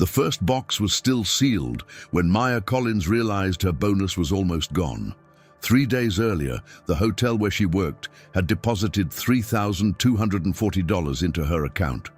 The first box was still sealed when Maya Collins realized her bonus was almost gone. 3 days earlier, the hotel where she worked had deposited $3,240 into her account.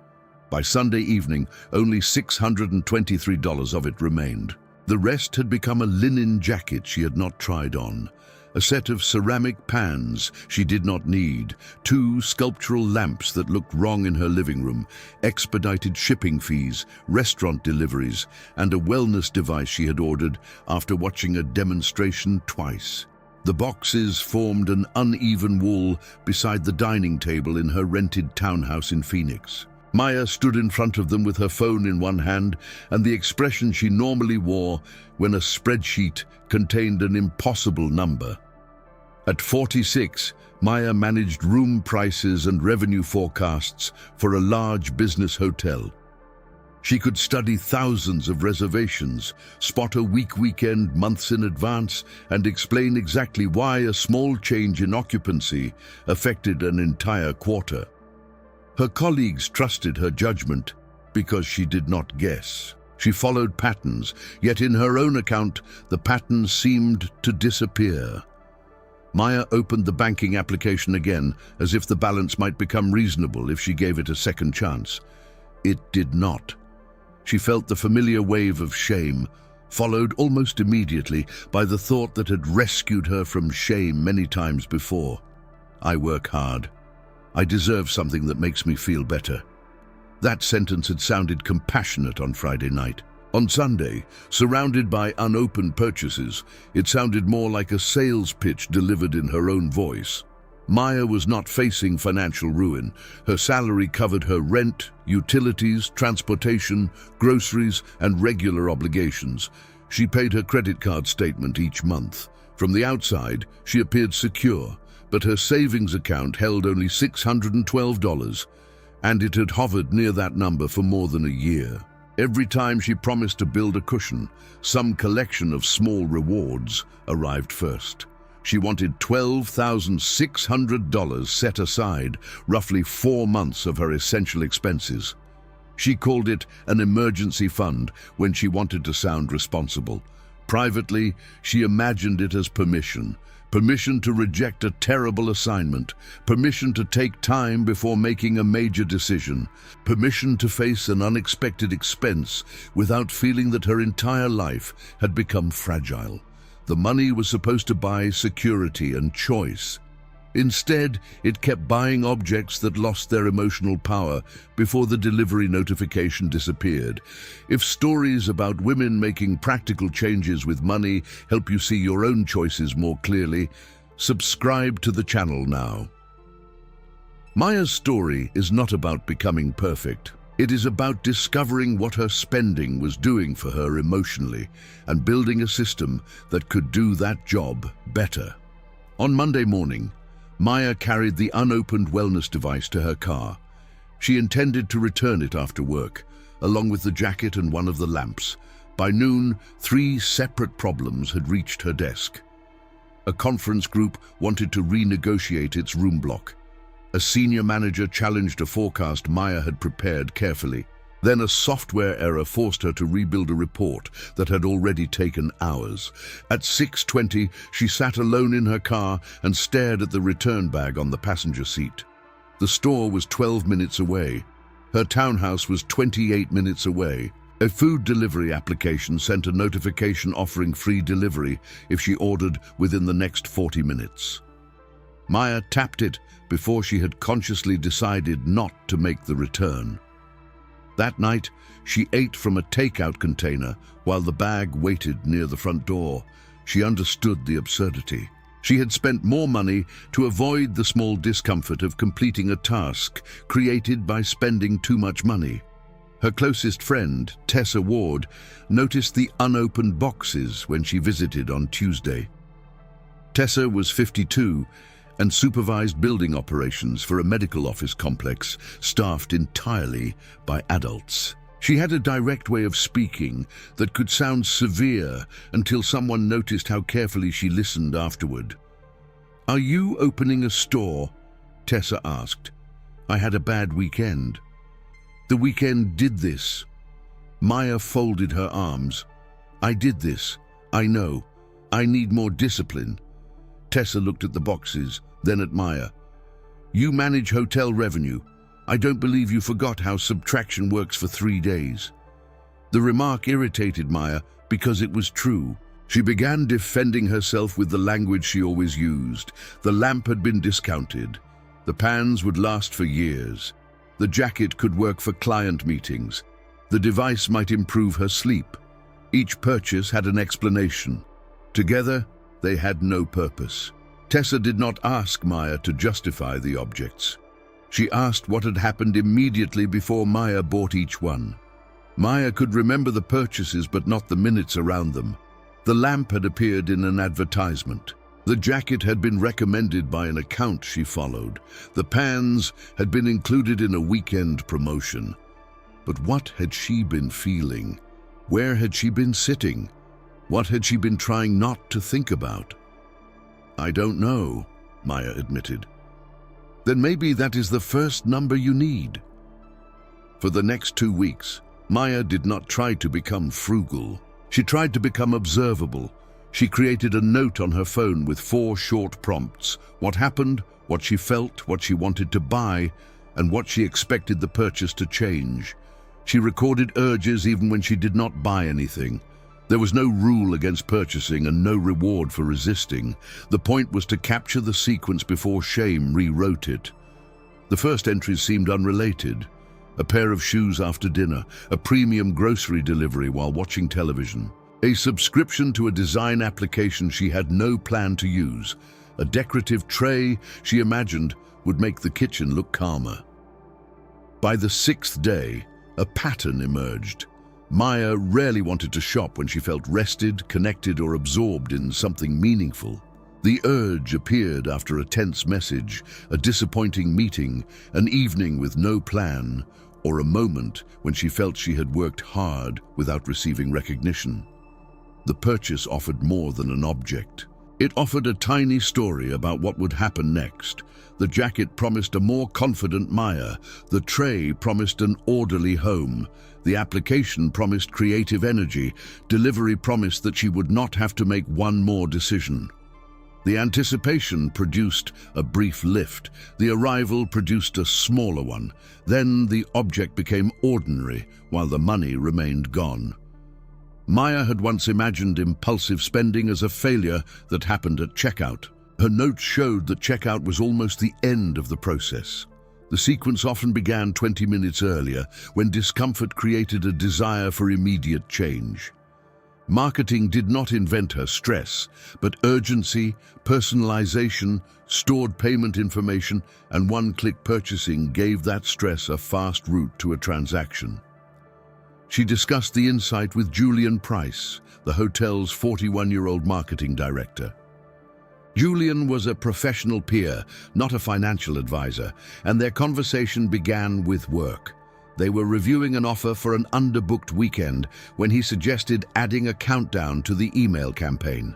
By Sunday evening, only $623 of it remained. The rest had become a linen jacket she had not tried on, a set of ceramic pans she did not need, 2 sculptural lamps that looked wrong in her living room, expedited shipping fees, restaurant deliveries, and a wellness device she had ordered after watching a demonstration twice. The boxes formed an uneven wall beside the dining table in her rented townhouse in Phoenix. Maya stood in front of them with her phone in one hand and the expression she normally wore when a spreadsheet contained an impossible number. At 46, Maya managed room prices and revenue forecasts for a large business hotel. She could study thousands of reservations, spot a weekend months in advance, and explain exactly why a small change in occupancy affected an entire quarter. Her colleagues trusted her judgment because she did not guess. She followed patterns, yet in her own account, the patterns seemed to disappear. Maya opened the banking application again, as if the balance might become reasonable if she gave it a second chance. It did not. She felt the familiar wave of shame, followed almost immediately by the thought that had rescued her from shame many times before. I work hard. I deserve something that makes me feel better. That sentence had sounded compassionate on Friday night. On Sunday, surrounded by unopened purchases, it sounded more like a sales pitch delivered in her own voice. Maya was not facing financial ruin. Her salary covered her rent, utilities, transportation, groceries, and regular obligations. She paid her credit card statement each month. From the outside, she appeared secure, but her savings account held only $612, and it had hovered near that number for more than a year. Every time she promised to build a cushion, some collection of small rewards arrived first. She wanted $12,600 set aside, roughly 4 months of her essential expenses. She called it an emergency fund when she wanted to sound responsible. Privately, she imagined it as permission to reject a terrible assignment, permission to take time before making a major decision, permission to face an unexpected expense without feeling that her entire life had become fragile. The money was supposed to buy security and choice. Instead, it kept buying objects that lost their emotional power before the delivery notification disappeared. If stories about women making practical changes with money help you see your own choices more clearly, subscribe to the channel now. Maya's story is not about becoming perfect. It is about discovering what her spending was doing for her emotionally and building a system that could do that job better. On Monday morning, Maya carried the unopened wellness device to her car. She intended to return it after work, along with the jacket and one of the lamps. By noon, 3 separate problems had reached her desk. A conference group wanted to renegotiate its room block. A senior manager challenged a forecast Maya had prepared carefully. Then a software error forced her to rebuild a report that had already taken hours. At 6:20, she sat alone in her car and stared at the return bag on the passenger seat. The store was 12 minutes away. Her townhouse was 28 minutes away. A food delivery application sent a notification offering free delivery if she ordered within the next 40 minutes. Maya tapped it before she had consciously decided not to make the return. That night, she ate from a takeout container while the bag waited near the front door. She understood the absurdity. She had spent more money to avoid the small discomfort of completing a task created by spending too much money. Her closest friend, Tessa Ward, noticed the unopened boxes when she visited on Tuesday. Tessa was 52 and supervised building operations for a medical office complex staffed entirely by adults. She had a direct way of speaking that could sound severe until someone noticed how carefully she listened afterward. "Are you opening a store?" Tessa asked. "I had a bad weekend." "The weekend did this." Maya folded her arms. "I did this. I know. I need more discipline." Tessa looked at the boxes, then at Maya. "You manage hotel revenue. I don't believe you forgot how subtraction works for 3 days." The remark irritated Maya because it was true. She began defending herself with the language she always used. The lamp had been discounted. The pans would last for years. The jacket could work for client meetings. The device might improve her sleep. Each purchase had an explanation. Together, they had no purpose. Tessa did not ask Maya to justify the objects. She asked what had happened immediately before Maya bought each one. Maya could remember the purchases but not the minutes around them. The lamp had appeared in an advertisement. The jacket had been recommended by an account she followed. The pans had been included in a weekend promotion. But what had she been feeling? Where had she been sitting? What had she been trying not to think about? "I don't know," Maya admitted. "Then maybe that is the first number you need." For the next 2 weeks, Maya did not try to become frugal. She tried to become observable. She created a note on her phone with 4 short prompts: what happened, what she felt, what she wanted to buy, and what she expected the purchase to change. She recorded urges even when she did not buy anything. There was no rule against purchasing and no reward for resisting. The point was to capture the sequence before shame rewrote it. The first entries seemed unrelated. A pair of shoes after dinner, a premium grocery delivery while watching television, a subscription to a design application she had no plan to use, a decorative tray she imagined would make the kitchen look calmer. By the 6th day, a pattern emerged. Maya rarely wanted to shop when she felt rested, connected, or absorbed in something meaningful. The urge appeared after a tense message, a disappointing meeting, an evening with no plan, or a moment when she felt she had worked hard without receiving recognition. The purchase offered more than an object. It offered a tiny story about what would happen next. The jacket promised a more confident Maya. The tray promised an orderly home. The application promised creative energy. Delivery promised that she would not have to make one more decision. The anticipation produced a brief lift. The arrival produced a smaller one. Then the object became ordinary, while the money remained gone. Maya had once imagined impulsive spending as a failure that happened at checkout. Her notes showed that checkout was almost the end of the process. The sequence often began 20 minutes earlier, when discomfort created a desire for immediate change. Marketing did not invent her stress, but urgency, personalization, stored payment information, and one-click purchasing gave that stress a fast route to a transaction. She discussed the insight with Julian Price, the hotel's 41-year-old marketing director. Julian was a professional peer, not a financial advisor, and their conversation began with work. They were reviewing an offer for an underbooked weekend when he suggested adding a countdown to the email campaign.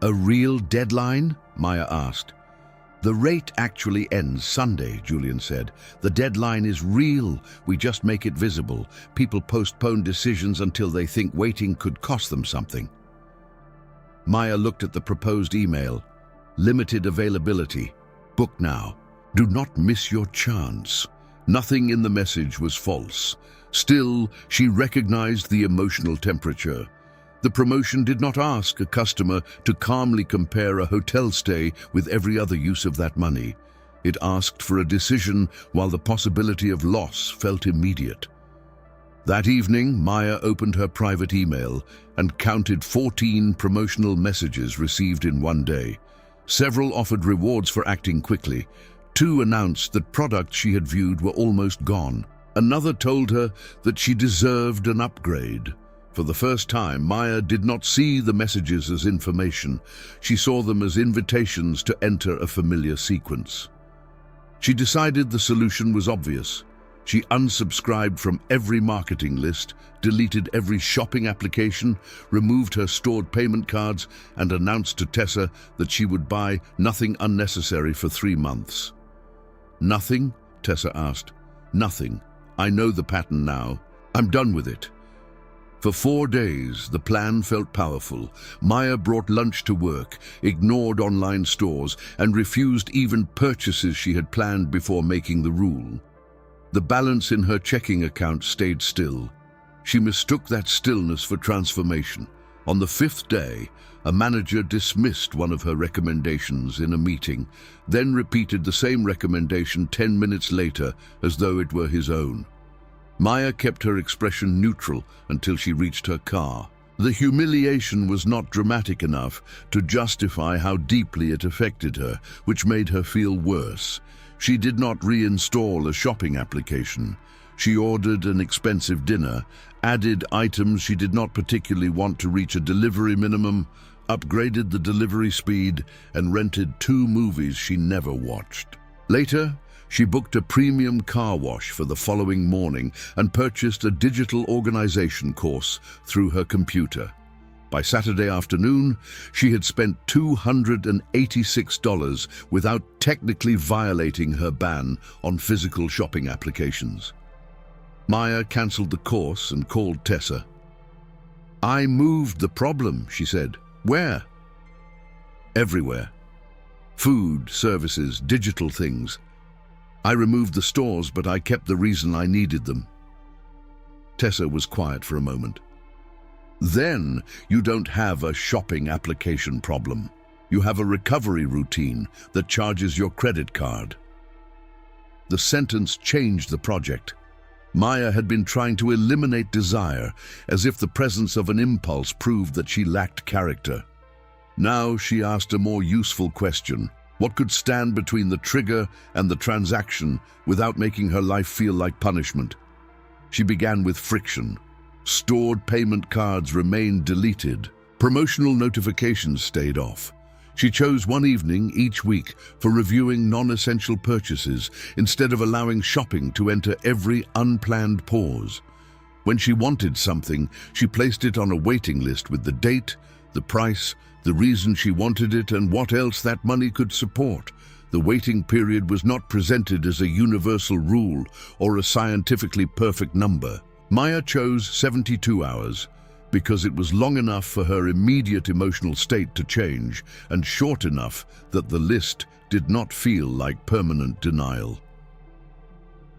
"A real deadline?" Maya asked. "The rate actually ends Sunday," Julian said. "The deadline is real. We just make it visible. People postpone decisions until they think waiting could cost them something." Maya looked at the proposed email. Limited availability. Book now. Do not miss your chance. Nothing in the message was false. Still, she recognized the emotional temperature. The promotion did not ask a customer to calmly compare a hotel stay with every other use of that money. It asked for a decision while the possibility of loss felt immediate. That evening, Maya opened her private email and counted 14 promotional messages received in one day. Several offered rewards for acting quickly. 2 announced that products she had viewed were almost gone. Another told her that she deserved an upgrade. For the first time, Maya did not see the messages as information. She saw them as invitations to enter a familiar sequence. She decided the solution was obvious. She unsubscribed from every marketing list, deleted every shopping application, removed her stored payment cards, and announced to Tessa that she would buy nothing unnecessary for 3 months. "Nothing?" Tessa asked. "Nothing. I know the pattern now. I'm done with it." For 4 days, the plan felt powerful. Maya brought lunch to work, ignored online stores, and refused even purchases she had planned before making the rule. The balance in her checking account stayed still. She mistook that stillness for transformation. On the 5th day, a manager dismissed one of her recommendations in a meeting, then repeated the same recommendation 10 minutes later as though it were his own. Maya kept her expression neutral until she reached her car. The humiliation was not dramatic enough to justify how deeply it affected her, which made her feel worse. She did not reinstall a shopping application. She ordered an expensive dinner, added items she did not particularly want to reach a delivery minimum, upgraded the delivery speed, and rented 2 movies she never watched. Later, she booked a premium car wash for the following morning and purchased a digital organization course through her computer. By Saturday afternoon, she had spent $286 without technically violating her ban on physical shopping applications. Maya canceled the course and called Tessa. "I moved the problem," she said. "Where?" "Everywhere. Food, services, digital things. I removed the stores, but I kept the reason I needed them." Tessa was quiet for a moment. "Then you don't have a shopping application problem. You have a recovery routine that charges your credit card." The sentence changed the project. Maya had been trying to eliminate desire, as if the presence of an impulse proved that she lacked character. Now she asked a more useful question. What could stand between the trigger and the transaction without making her life feel like punishment? She began with friction. Stored payment cards remained deleted. Promotional notifications stayed off. She chose one evening each week for reviewing non-essential purchases instead of allowing shopping to enter every unplanned pause. When she wanted something, she placed it on a waiting list with the date, the price, the reason she wanted it, and what else that money could support. The waiting period was not presented as a universal rule or a scientifically perfect number. Maya chose 72 hours because it was long enough for her immediate emotional state to change and short enough that the list did not feel like permanent denial.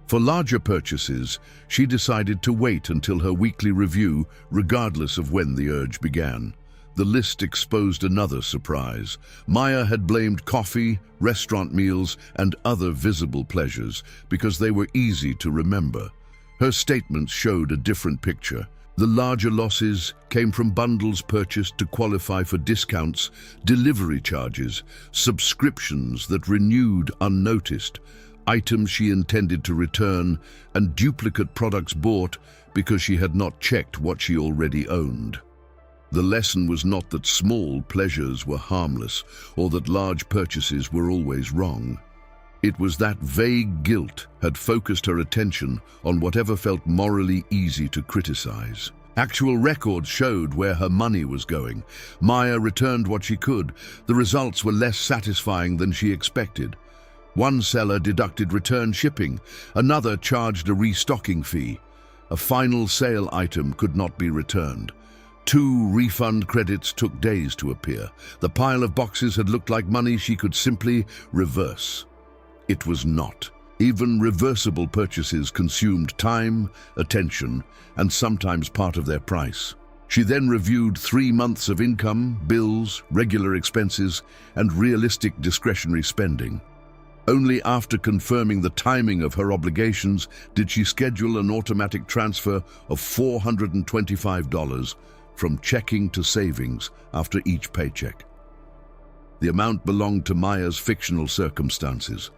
For larger purchases, she decided to wait until her weekly review, regardless of when the urge began. The list exposed another surprise. Maya had blamed coffee, restaurant meals, and other visible pleasures because they were easy to remember. Her statements showed a different picture. The larger losses came from bundles purchased to qualify for discounts, delivery charges, subscriptions that renewed unnoticed, items she intended to return, and duplicate products bought because she had not checked what she already owned. The lesson was not that small pleasures were harmless or that large purchases were always wrong. It was that vague guilt had focused her attention on whatever felt morally easy to criticize. Actual records showed where her money was going. Maya returned what she could. The results were less satisfying than she expected. One seller deducted return shipping, another charged a restocking fee. A final sale item could not be returned. 2 refund credits took days to appear. The pile of boxes had looked like money she could simply reverse. It was not. Even reversible purchases consumed time, attention, and sometimes part of their price. She then reviewed 3 months of income, bills, regular expenses, and realistic discretionary spending. Only after confirming the timing of her obligations did she schedule an automatic transfer of $425 from checking to savings after each paycheck. The amount belonged to Maya's fictional circumstances.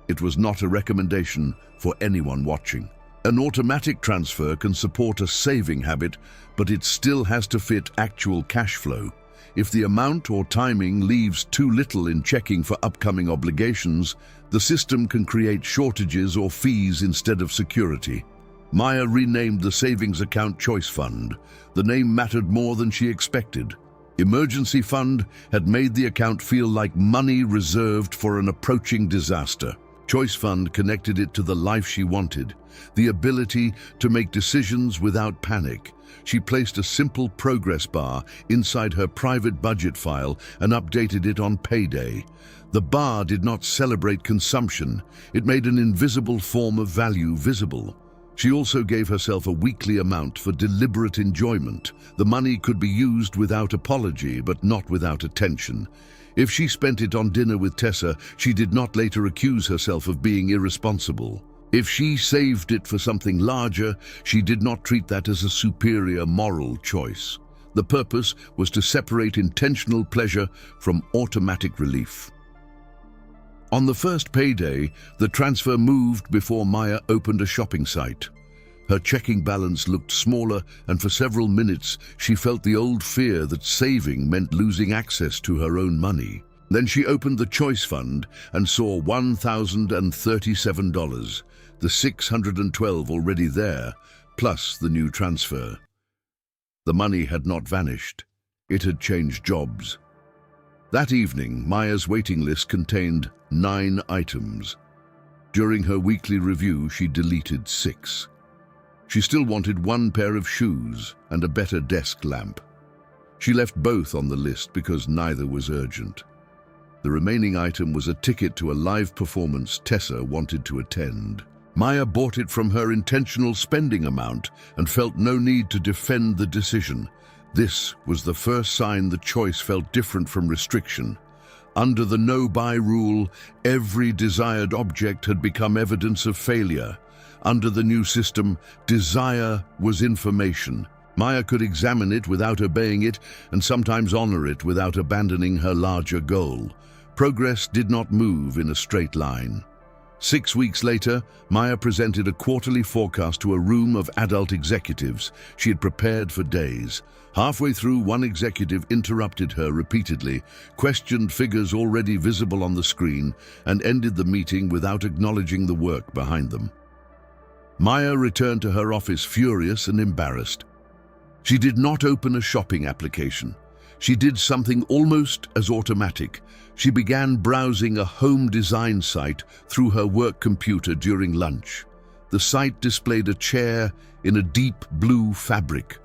It was not a recommendation for anyone watching. An automatic transfer can support a saving habit, but it still has to fit actual cash flow. If the amount or timing leaves too little in checking for upcoming obligations, the system can create shortages or fees instead of security. Maya renamed the savings account Choice Fund. The name mattered more than she expected. Emergency Fund had made the account feel like money reserved for an approaching disaster. Choice Fund connected it to the life she wanted, the ability to make decisions without panic. She placed a simple progress bar inside her private budget file and updated it on payday. The bar did not celebrate consumption. It made an invisible form of value visible. She also gave herself a weekly amount for deliberate enjoyment. The money could be used without apology, but not without attention. If she spent it on dinner with Tessa, she did not later accuse herself of being irresponsible. If she saved it for something larger, she did not treat that as a superior moral choice. The purpose was to separate intentional pleasure from automatic relief. On the first payday, the transfer moved before Maya opened a shopping site. Her checking balance looked smaller, and for several minutes she felt the old fear that saving meant losing access to her own money. Then she opened the Choice Fund and saw $1,037, the $612 already there, plus the new transfer. The money had not vanished. It had changed jobs. That evening, Maya's waiting list contained 9 items. During her weekly review, she deleted 6. She still wanted 1 pair of shoes and a better desk lamp. She left both on the list because neither was urgent. The remaining item was a ticket to a live performance Tessa wanted to attend. Maya bought it from her intentional spending amount and felt no need to defend the decision. This was the first sign the choice felt different from restriction. Under the no-buy rule, every desired object had become evidence of failure. Under the new system, desire was information. Maya could examine it without obeying it and sometimes honor it without abandoning her larger goal. Progress did not move in a straight line. 6 weeks later, Maya presented a quarterly forecast to a room of adult executives. She had prepared for days. Halfway through, one executive interrupted her repeatedly, questioned figures already visible on the screen, and ended the meeting without acknowledging the work behind them. Maya returned to her office furious and embarrassed. She did not open a shopping application. She did something almost as automatic. She began browsing a home design site through her work computer during lunch. The site displayed a chair in a deep blue fabric.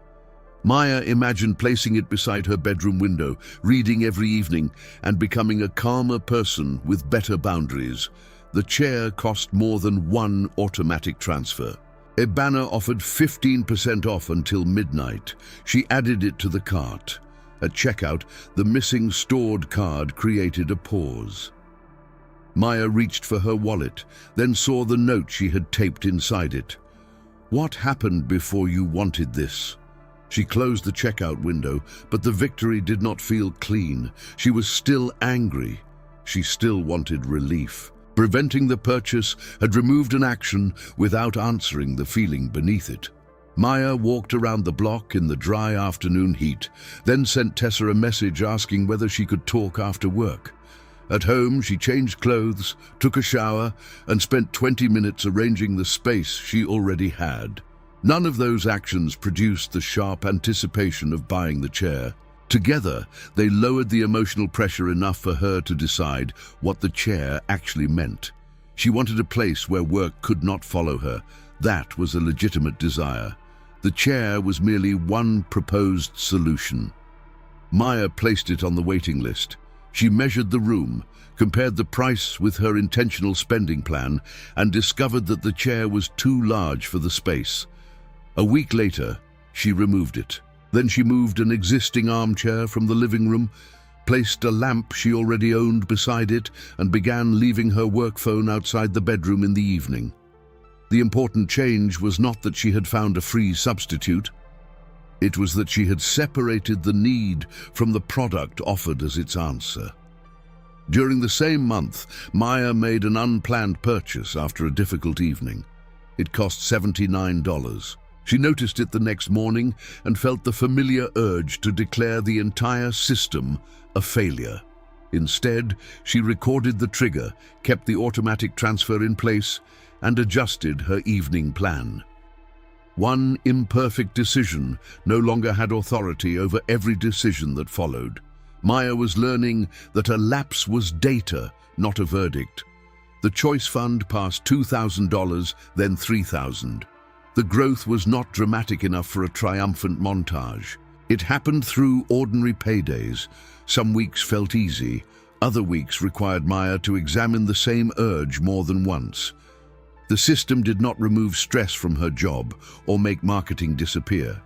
Maya imagined placing it beside her bedroom window, reading every evening, and becoming a calmer person with better boundaries. The chair cost more than 1 automatic transfer. A banner offered 15% off until midnight. She added it to the cart. At checkout, the missing stored card created a pause. Maya reached for her wallet, then saw the note she had taped inside it. "What happened before you wanted this?" She closed the checkout window, but the victory did not feel clean. She was still angry. She still wanted relief. Preventing the purchase had removed an action without answering the feeling beneath it. Maya walked around the block in the dry afternoon heat, then sent Tessa a message asking whether she could talk after work. At home, she changed clothes, took a shower, and spent 20 minutes arranging the space she already had. None of those actions produced the sharp anticipation of buying the chair. Together, they lowered the emotional pressure enough for her to decide what the chair actually meant. She wanted a place where work could not follow her. That was a legitimate desire. The chair was merely one proposed solution. Maya placed it on the waiting list. She measured the room, compared the price with her intentional spending plan, and discovered that the chair was too large for the space. A week later, she removed it. Then she moved an existing armchair from the living room, placed a lamp she already owned beside it, and began leaving her work phone outside the bedroom in the evening. The important change was not that she had found a free substitute. It was that she had separated the need from the product offered as its answer. During the same month, Maya made an unplanned purchase after a difficult evening. It cost $79. She noticed it the next morning and felt the familiar urge to declare the entire system a failure. Instead, she recorded the trigger, kept the automatic transfer in place, and adjusted her evening plan. One imperfect decision no longer had authority over every decision that followed. Maya was learning that a lapse was data, not a verdict. The choice fund passed $2,000, then $3,000. The growth was not dramatic enough for a triumphant montage. It happened through ordinary paydays. Some weeks felt easy. Other weeks required Maya to examine the same urge more than once. The system did not remove stress from her job or make marketing disappear.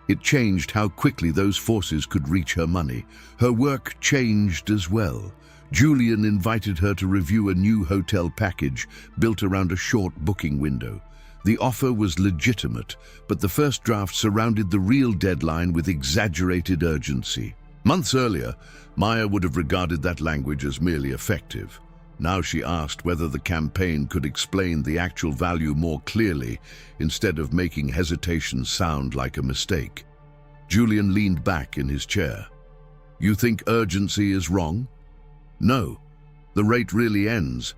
It changed how quickly those forces could reach her money. Her work changed as well. Julian invited her to review a new hotel package built around a short booking window. The offer was legitimate, but the first draft surrounded the real deadline with exaggerated urgency. Months earlier, Maya would have regarded that language as merely effective. Now she asked whether the campaign could explain the actual value more clearly instead of making hesitation sound like a mistake. Julian leaned back in his chair. "You think urgency is wrong?" "No, the rate really ends.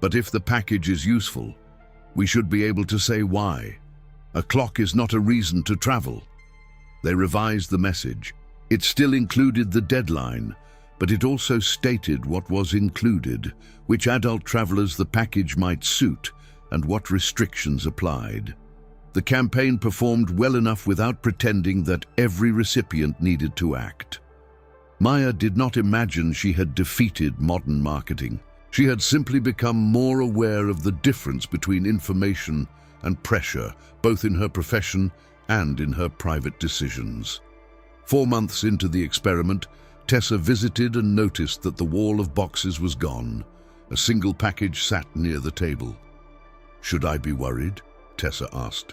But if the package is useful, we should be able to say why. A clock is not a reason to travel." They revised the message. It still included the deadline, but it also stated what was included, which adult travelers the package might suit, and what restrictions applied. The campaign performed well enough without pretending that every recipient needed to act. Maya did not imagine she had defeated modern marketing. She had simply become more aware of the difference between information and pressure, both in her profession and in her private decisions. 4 months into the experiment, Tessa visited and noticed that the wall of boxes was gone. A single package sat near the table. "Should I be worried?" Tessa asked.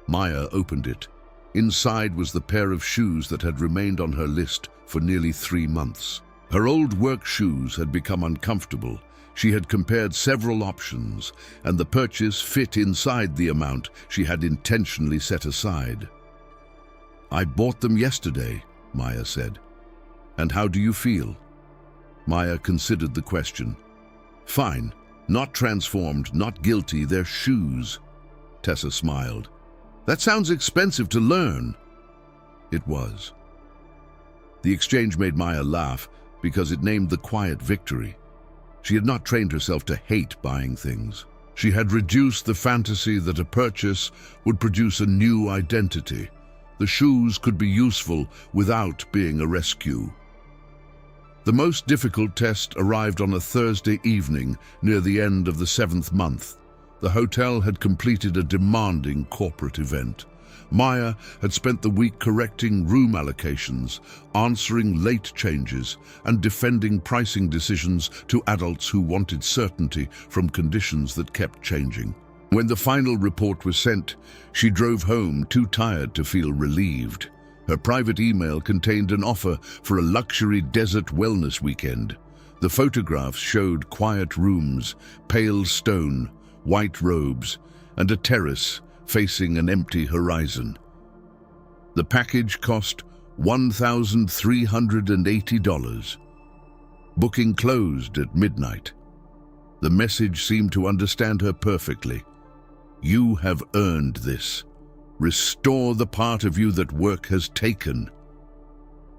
Maya opened it. Inside was the pair of shoes that had remained on her list for nearly 3 months. Her old work shoes had become uncomfortable. She had compared several options, and the purchase fit inside the amount she had intentionally set aside. "I bought them yesterday," Maya said. "And how do you feel?" Maya considered the question. "Fine. Not transformed, not guilty. They're shoes." Tessa smiled. "That sounds expensive to learn." It was. The exchange made Maya laugh because it named the quiet victory. She had not trained herself to hate buying things. She had reduced the fantasy that a purchase would produce a new identity. The shoes could be useful without being a rescue. The most difficult test arrived on a Thursday evening near the end of the 7th month. The hotel had completed a demanding corporate event. Maya had spent the week correcting room allocations, answering late changes, and defending pricing decisions to adults who wanted certainty from conditions that kept changing. When the final report was sent, she drove home too tired to feel relieved. Her private email contained an offer for a luxury desert wellness weekend. The photographs showed quiet rooms, pale stone, white robes, and a terrace facing an empty horizon. The package cost $1,380. Booking closed at midnight. The message seemed to understand her perfectly. "You have earned this. Restore the part of you that work has taken."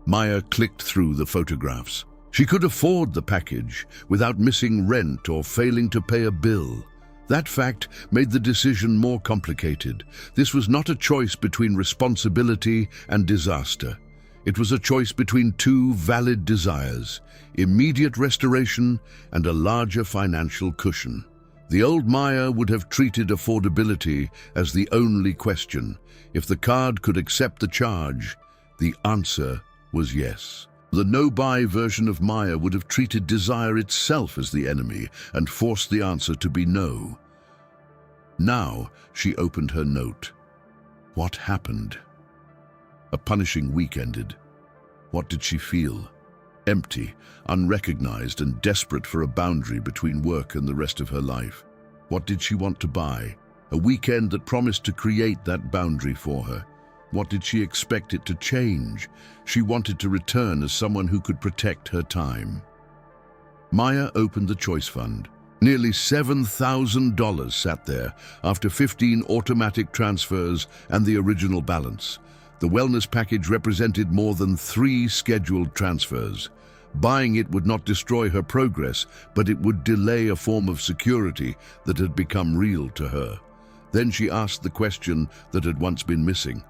Maya clicked through the photographs. She could afford the package without missing rent or failing to pay a bill. That fact made the decision more complicated. This was not a choice between responsibility and disaster. It was a choice between two valid desires: immediate restoration and a larger financial cushion. The old Maya would have treated affordability as the only question. If the card could accept the charge, the answer was yes. The no-buy version of Maya would have treated desire itself as the enemy and forced the answer to be no. Now she opened her note. What happened? A punishing week ended. What did she feel? Empty, unrecognized, and desperate for a boundary between work and the rest of her life. What did she want to buy? A weekend that promised to create that boundary for her. What did she expect it to change? She wanted to return as someone who could protect her time. Maya opened the choice fund. Nearly $7,000 sat there after 15 automatic transfers and the original balance. The wellness package represented more than 3 scheduled transfers. Buying it would not destroy her progress, but it would delay a form of security that had become real to her. Then she asked the question that had once been missing.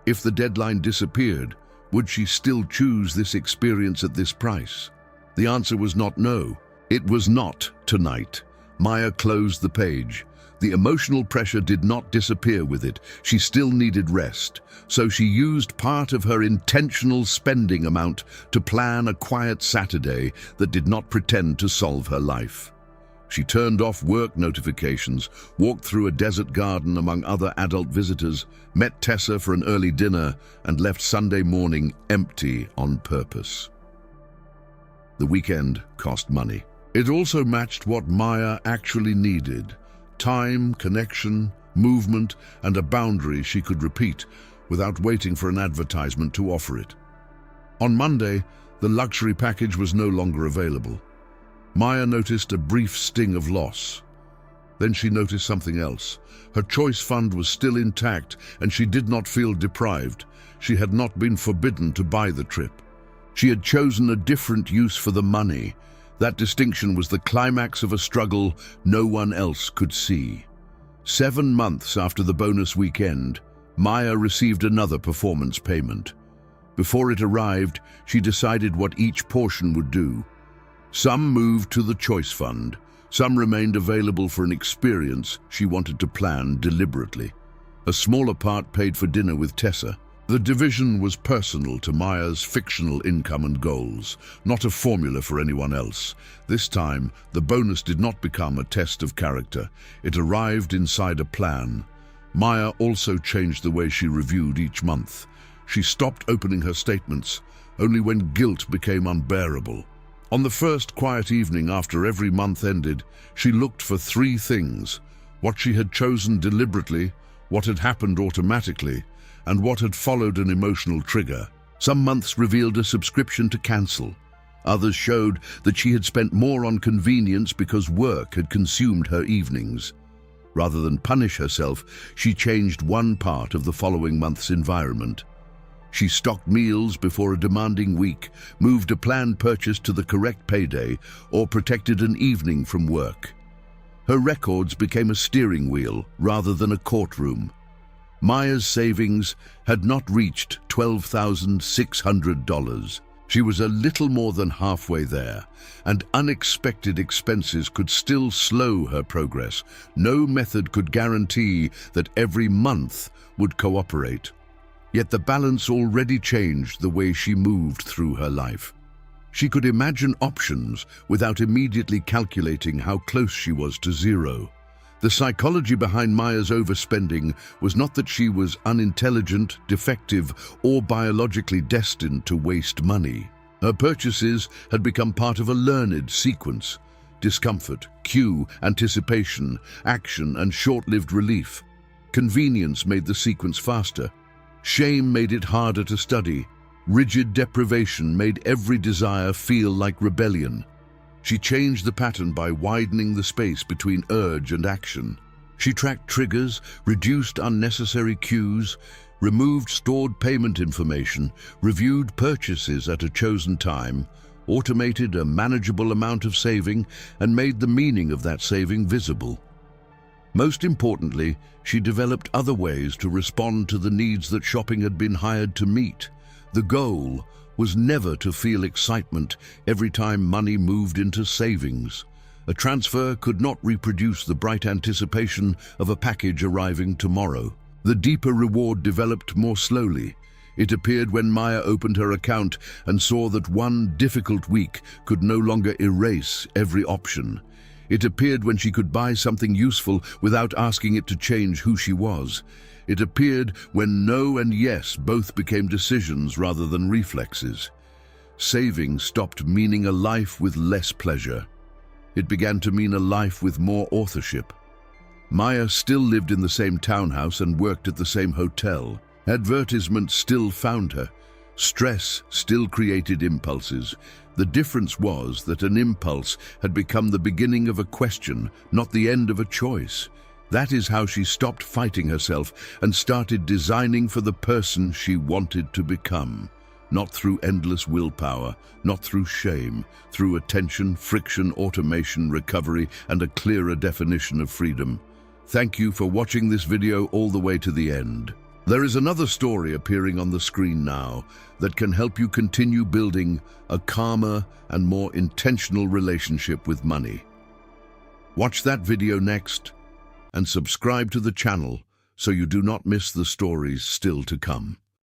If the deadline disappeared, would she still choose this experience at this price? The answer was not no. It was not tonight. Maya closed the page. The emotional pressure did not disappear with it. She still needed rest. So she used part of her intentional spending amount to plan a quiet Saturday that did not pretend to solve her life. She turned off work notifications, walked through a desert garden among other adult visitors, met Tessa for an early dinner, and left Sunday morning empty on purpose. The weekend cost money. It also matched what Maya actually needed: time, connection, movement, and a boundary she could repeat without waiting for an advertisement to offer it. On Monday, the luxury package was no longer available. Maya noticed a brief sting of loss. Then she noticed something else. Her choice fund was still intact, and she did not feel deprived. She had not been forbidden to buy the trip. She had chosen a different use for the money. That distinction was the climax of a struggle no one else could see. 7 months after the bonus weekend, Maya received another performance payment. Before it arrived, she decided what each portion would do. Some moved to the choice fund. Some remained available for an experience she wanted to plan deliberately. A smaller part paid for dinner with Tessa. The division was personal to Maya's fictional income and goals, not a formula for anyone else. This time, the bonus did not become a test of character. It arrived inside a plan. Maya also changed the way she reviewed each month. She stopped opening her statements only when guilt became unbearable. On the first quiet evening after every month ended, she looked for 3 things: what she had chosen deliberately, what had happened automatically, and what had followed an emotional trigger. Some months revealed a subscription to cancel. Others showed that she had spent more on convenience because work had consumed her evenings. Rather than punish herself, she changed one part of the following month's environment. She stocked meals before a demanding week, moved a planned purchase to the correct payday, or protected an evening from work. Her records became a steering wheel rather than a courtroom. Maya's savings had not reached $12,600. She was a little more than halfway there, and unexpected expenses could still slow her progress. No method could guarantee that every month would cooperate. Yet the balance already changed the way she moved through her life. She could imagine options without immediately calculating how close she was to zero. The psychology behind Maya's overspending was not that she was unintelligent, defective, or biologically destined to waste money. Her purchases had become part of a learned sequence: discomfort, cue, anticipation, action, and short-lived relief. Convenience made the sequence faster. Shame made it harder to study. Rigid deprivation made every desire feel like rebellion. She changed the pattern by widening the space between urge and action. She tracked triggers, reduced unnecessary cues, removed stored payment information, reviewed purchases at a chosen time, automated a manageable amount of saving, and made the meaning of that saving visible. Most importantly, she developed other ways to respond to the needs that shopping had been hired to meet. The goal was never to feel excitement every time money moved into savings. A transfer could not reproduce the bright anticipation of a package arriving tomorrow. The deeper reward developed more slowly. It appeared when Maya opened her account and saw that one difficult week could no longer erase every option. It appeared when she could buy something useful without asking it to change who she was. It appeared when no and yes both became decisions rather than reflexes. Saving stopped meaning a life with less pleasure. It began to mean a life with more authorship. Maya still lived in the same townhouse and worked at the same hotel. Advertisements still found her. Stress still created impulses. The difference was that an impulse had become the beginning of a question, not the end of a choice. That is how she stopped fighting herself and started designing for the person she wanted to become. not through endless willpower, not through shame, through attention, friction, automation, recovery, and a clearer definition of freedom. Thank you for watching this video all the way to the end. There is another story appearing on the screen now that can help you continue building a calmer and more intentional relationship with money. Watch that video next and subscribe to the channel so you do not miss the stories still to come.